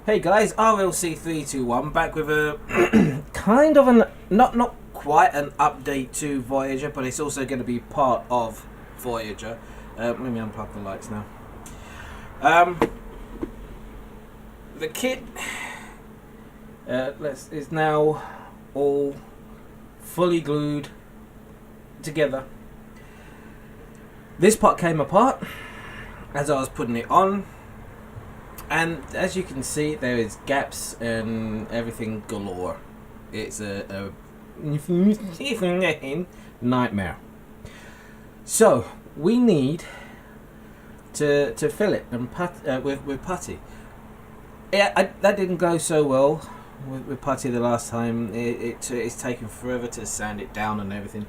Hey guys, RLC321 back with a kind of an not quite an update to Voyager, but it's also going to be part of Voyager. Let me unplug the lights now. The kit is now all fully glued together. This part came apart as I was putting it on. And as you can see, there is gaps and everything galore. It's a nightmare. So we need to fill it and with putty. Yeah, that didn't go so well with putty the last time. It's taken forever to sand it down and everything.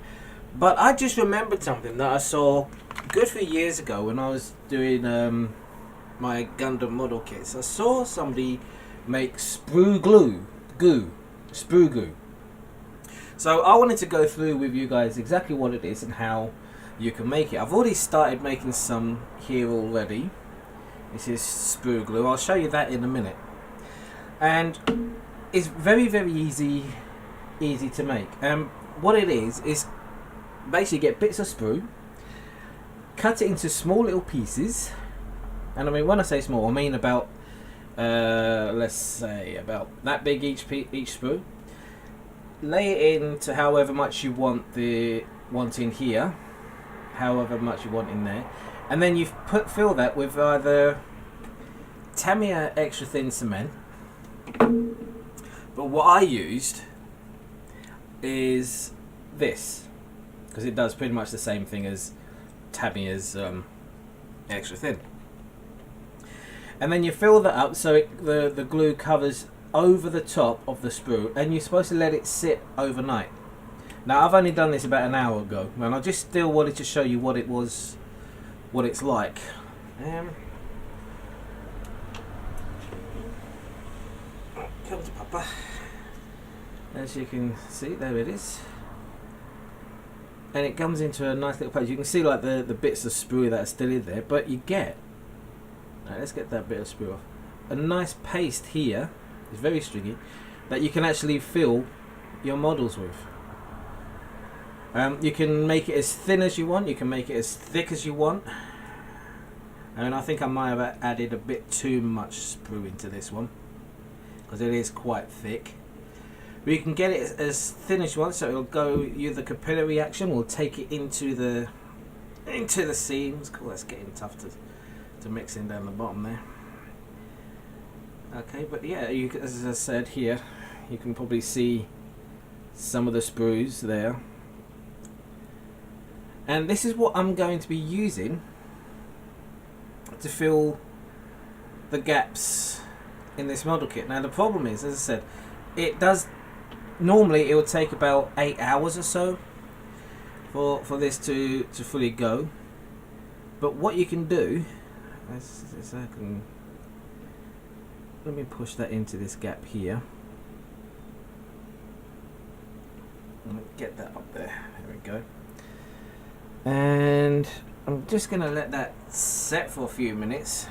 But I just remembered something that I saw a good few years ago when I was doing my Gundam model kits. I saw somebody make Sprue Goo. So I wanted to go through with you guys exactly what it is and how you can make it. I've already started making some here already. This is Sprue Glue. I'll show you that in a minute. And it's very easy to make. What it is basically get bits of sprue, cut it into small little pieces. And I mean, when I say small, I mean about, let's say about that big each sprue. Lay it into however much you want in here, however much you want in there, and then you fill that with either Tamiya extra thin cement. But what I used is this, because it does pretty much the same thing as Tamiya's extra thin. And then you fill that up so the glue covers over the top of the sprue, and you're supposed to let it sit overnight. Now I've only done this about an hour ago, and I just still wanted to show you what it's like. Come to Papa. As you can see, there it is. And it comes into a nice little package. You can see like the bits of sprue that are still in there, but you get, right, let's get that bit of sprue off, a nice paste here. It's very stringy that you can actually fill your models with. You can make it as thin as you want, you can make it as thick as you want. And I think I might have added a bit too much sprue into this one because it is quite thick. But you can get it as thin as you want, so it'll go. The capillary action will take it into the seams. Cool, that's getting tough to mix in down the bottom there. Okay, but yeah, as I said here, you can probably see some of the sprues there. And this is what I'm going to be using to fill the gaps in this model kit. Now the problem is, as I said, normally it would take about 8 hours or so for this to fully go. But what you can do, let me push that into this gap here. Get that up there. There we go. And I'm just going to let that set for a few minutes.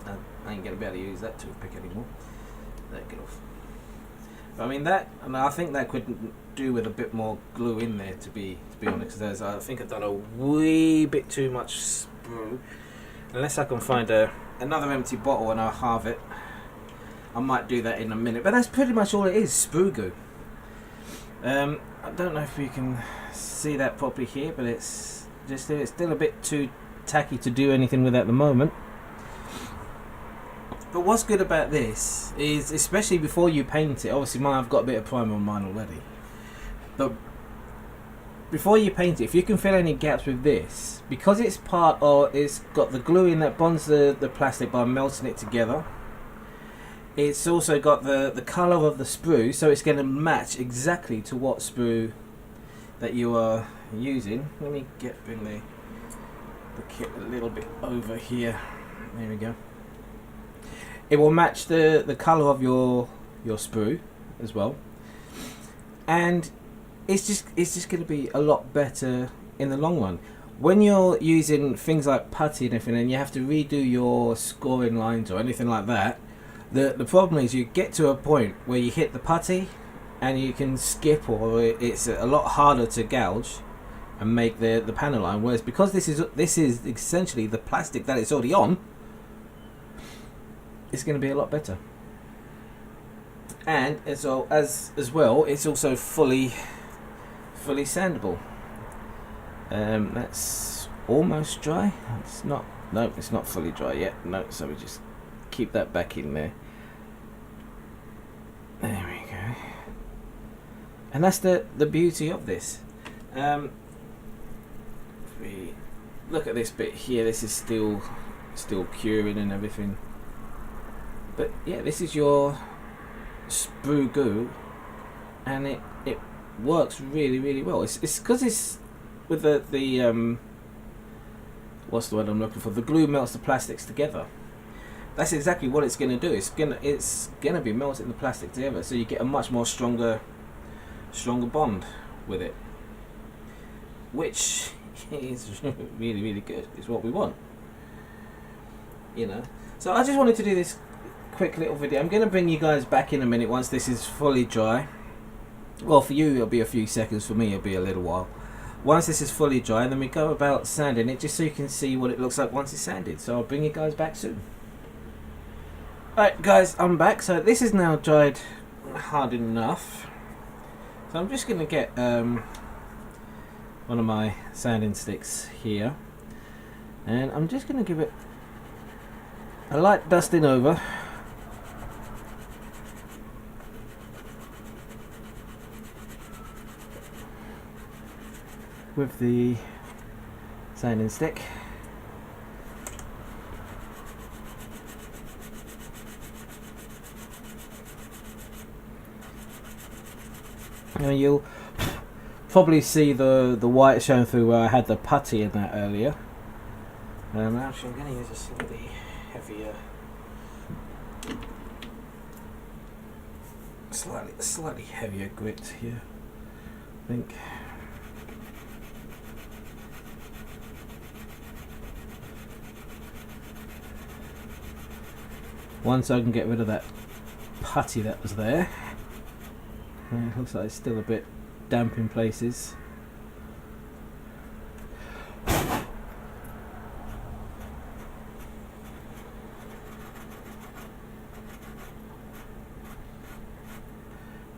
I ain't going to be able to use that toothpick anymore. Get off. But I mean I think that could do with a bit more glue in there, to be honest. I think I've done a wee bit too much sprue. Unless I can find another empty bottle and I'll halve it. I might do that in a minute. But that's pretty much all it is, Sprue Goo. I don't know if you can see that properly here, but it's still a bit too tacky to do anything with at the moment. But what's good about this is, especially before you paint it, obviously I've got a bit of primer on mine already, but before you paint it, if you can fill any gaps with this, because it's got the glue in that bonds the plastic by melting it together. It's also got the colour of the sprue, so it's going to match exactly to what sprue that you are using. Let me bring the kit a little bit over here. There we go. It will match the colour of your sprue as well, and it's just going to be a lot better in the long run. When you're using things like putty and everything, and you have to redo your scoring lines or anything like that, The problem is you get to a point where you hit the putty and you can skip, or it's a lot harder to gouge and make the panel line, whereas because this is essentially the plastic that it's already on, it's going to be a lot better. And as well, it's also fully sandable. That's almost dry. It's not. No, it's not fully dry yet. No, so we just keep that back in there. There we go. And that's the beauty of this. If we look at this bit here, this is still curing and everything. But yeah, this is your Sprue Goo, and it works really well. It's because it's with the what's the word I'm looking for? The glue melts the plastics together. That's exactly what it's going to do. It's gonna be melting the plastic together, so you get a much more stronger bond with it, which is really good. It's what we want, you know. So I just wanted to do this quick little video. I'm going to bring you guys back in a minute once this is fully dry. Well, for you it'll be a few seconds, for me it'll be a little while. Once this is fully dry, then we go about sanding it, just so you can see what it looks like once it's sanded. So I'll bring you guys back soon. Alright guys, I'm back. So this is now dried hard enough. So I'm just going to get one of my sanding sticks here, and I'm just going to give it a light dusting over. With the sanding stick. And you'll probably see the white showing through where I had the putty in that earlier. Actually, I'm going to use a slightly heavier, slightly heavier grit here, I think. Once I can get rid of that putty that was there. It looks like it's still a bit damp in places.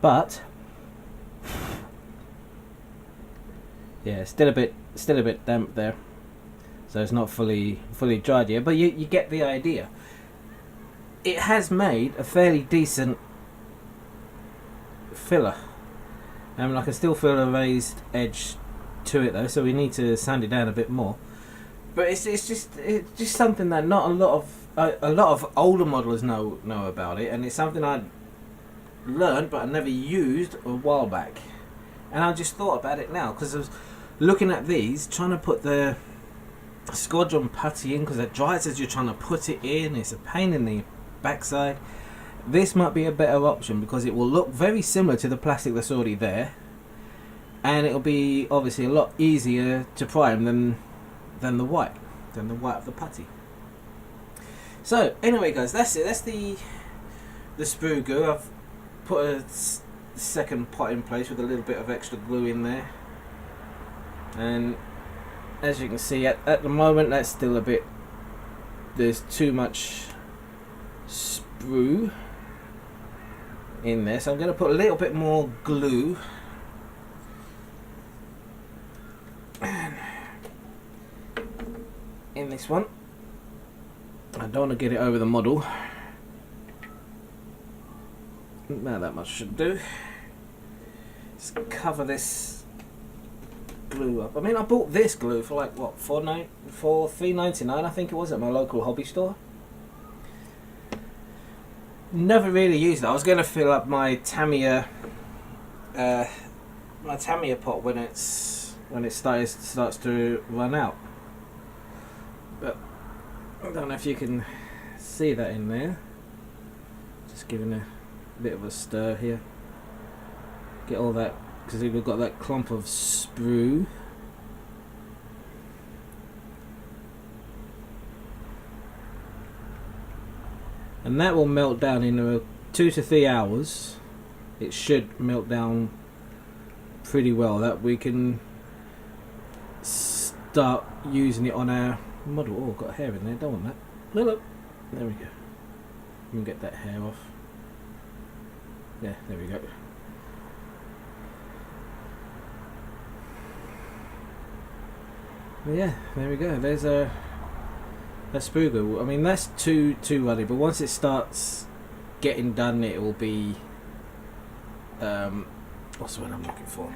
But yeah, still a bit damp there. So it's not fully dried yet, but you get the idea. It has made a fairly decent filler. I can still feel a raised edge to it though, so we need to sand it down a bit more. But it's just something that not a lot of older modelers know about it, and it's something I learned but I never used a while back. And I just thought about it now because I was looking at these, trying to put the squadron putty in, because it dries as you're trying to put it in. It's a pain in the backside. This might be a better option because it will look very similar to the plastic that's already there, and it'll be obviously a lot easier to prime than the white of the putty. So anyway guys, that's it. That's the Sprue Goo. I've put a second pot in place with a little bit of extra glue in there, and as you can see at the moment that's still a bit, there's too much sprue in there, so I'm going to put a little bit more glue in this one. I don't want to get it over the model. Now that much should do. Just cover this glue up. I mean, I bought this glue for like what, $3.99 I think it was, at my local hobby store. Never really used it. I was going to fill up my Tamiya pot when it starts to run out, but I don't know if you can see that in there. Just giving a bit of a stir here. Get all that, because we've got that clump of sprue. and that will melt down in 2 to 3 hours. It should melt down pretty well, that we can start using it on our model. Oh, got hair in there, don't want that. Look, there we go. We can get that hair off. Yeah, there we go. But yeah, there we go. There's a Sprue Goo. I mean, that's too ruddy, but once it starts getting done, it will be what's the word I'm looking for?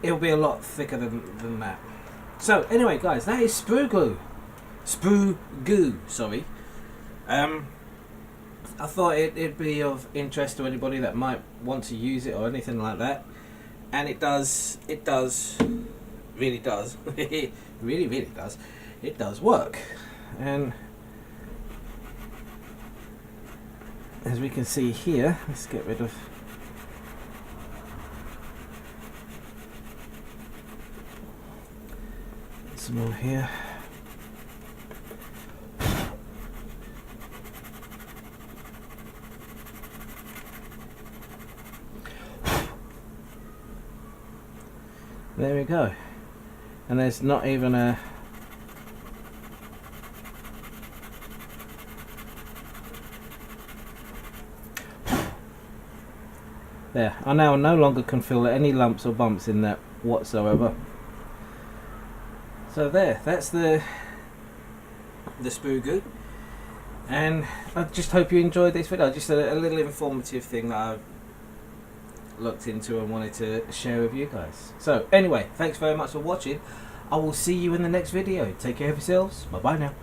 It'll be a lot thicker than that. So anyway, guys, that is Sprue Goo. Sprue Goo, sorry. I thought it'd be of interest to anybody that might want to use it or anything like that. And it really does, it really does. It does work. And as we can see here, let's get rid of some more here. There we go. And there's not even a there. I now no longer can feel any lumps or bumps in that whatsoever. So there, that's the Sprue Goo. And I just hope you enjoyed this video. Just a little informative thing that I've looked into and wanted to share with you guys. So anyway, thanks very much for watching. I will see you in the next video. Take care of yourselves. Bye bye now.